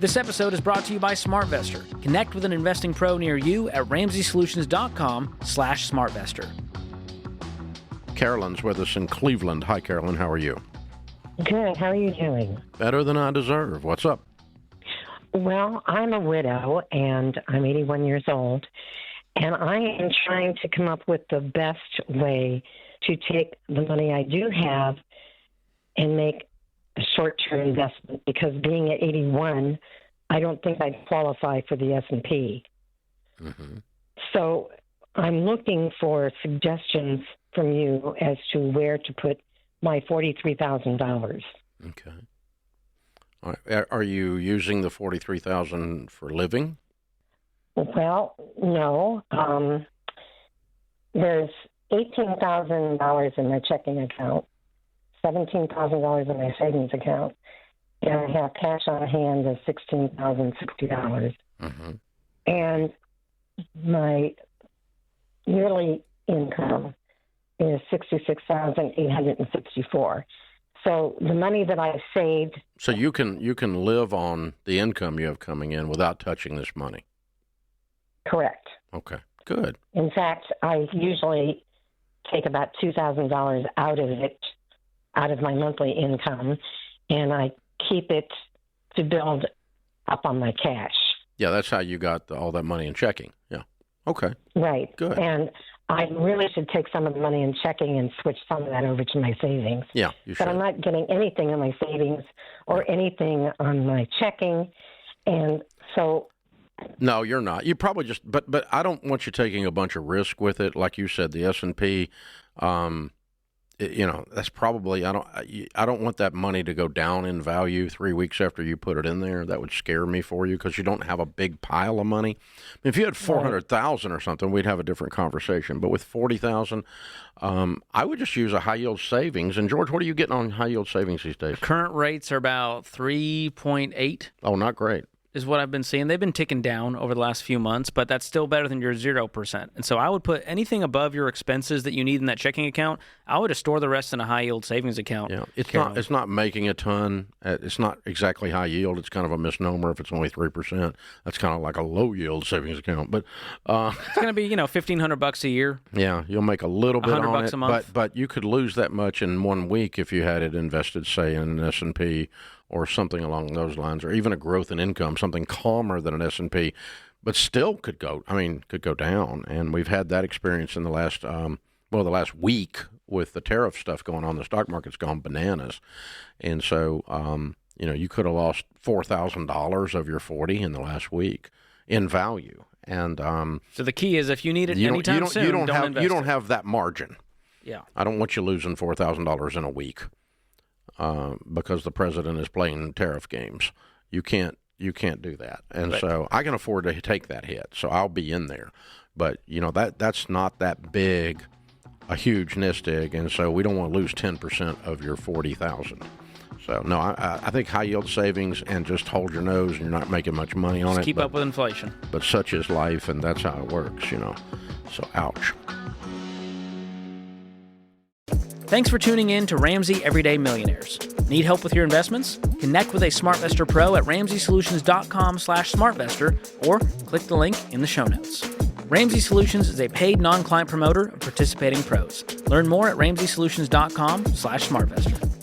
This episode is brought to you by SmartVestor. Connect with an investing pro near you at RamseySolutions.com/SmartVestor. Carolyn's with us in Cleveland. Hi, Carolyn. How are you? Good. How are you doing? Better than I deserve. What's up? Well, I'm a widow, and I'm 81 years old, and I am trying to come up with the best way to take the money I do have and make a short-term investment, because being at 81, I don't think I'd qualify for the S&P. Mm-hmm. So I'm looking for suggestions from you as to where to put my $43,000. Okay. All right. Are you using the $43,000 for living? Well, no. There's $18,000 in my checking account, $17,000 in my savings account, and I have cash on hand of $16,060. Mm-hmm. And my yearly income is $66,864. So the money that I've saved. So you can live on the income you have coming in without touching this money. Correct. Okay. Good. In fact, I usually take about $2,000 out of my monthly income, and I keep it to build up on my cash. Yeah, that's how you got all that money in checking. Yeah. Okay. Right. Good. And I really should take some of the money in checking and switch some of that over to my savings. Yeah, you should. But I'm not getting anything on my savings or anything on my checking, and so. No, you're not. You probably just, but I don't want you taking a bunch of risk with it. Like you said, the S&P, that's probably, I don't want that money to go down in value 3 weeks after you put it in there. That would scare me for you, because you don't have a big pile of money. If you had 400,000 or something, we'd have a different conversation. But with 40,000, I would just use a high yield savings. And George, what are you getting on high yield savings these days? Current rates are about 3.8. Oh, not great. Is what I've been seeing. They've been ticking down over the last few months, but that's still better than your 0%. And so I would put anything above your expenses that you need in that checking account, I would just store the rest in a high-yield savings account. Yeah, it's not making a ton. It's not exactly high yield. It's kind of a misnomer if it's only 3%. That's kind of like a low-yield savings account. But it's going to be, $1,500 a year. Yeah, you'll make a little bit on $100 it, a month. But you could lose that much in 1 week if you had it invested, say, in an S&P or something along those lines, or even a growth in income, something calmer than an S&P, but still could go down. And we've had that experience in the last week with the tariff stuff going on. The stock market's gone bananas. And so, you could have lost $4,000 of your 40 in the last week in value. And so the key is, if you need it anytime soon, don't invest. You don't have that margin. Yeah. I don't want you losing $4,000 in a week. Because the president is playing tariff games. You can't do that. And so I can afford to take that hit. So I'll be in there. But, that's not that big, a huge nest egg. And so we don't want to lose 10% of your 40,000. So, no, I think high yield savings, and just hold your nose, and you're not making much money on it. Keep up with inflation. But such is life, and that's how it works, So, ouch. Thanks for tuning in to Ramsey Everyday Millionaires. Need help with your investments? Connect with a SmartVestor pro at RamseySolutions.com/SmartVestor, or click the link in the show notes. Ramsey Solutions is a paid non-client promoter of participating pros. Learn more at RamseySolutions.com/SmartVestor.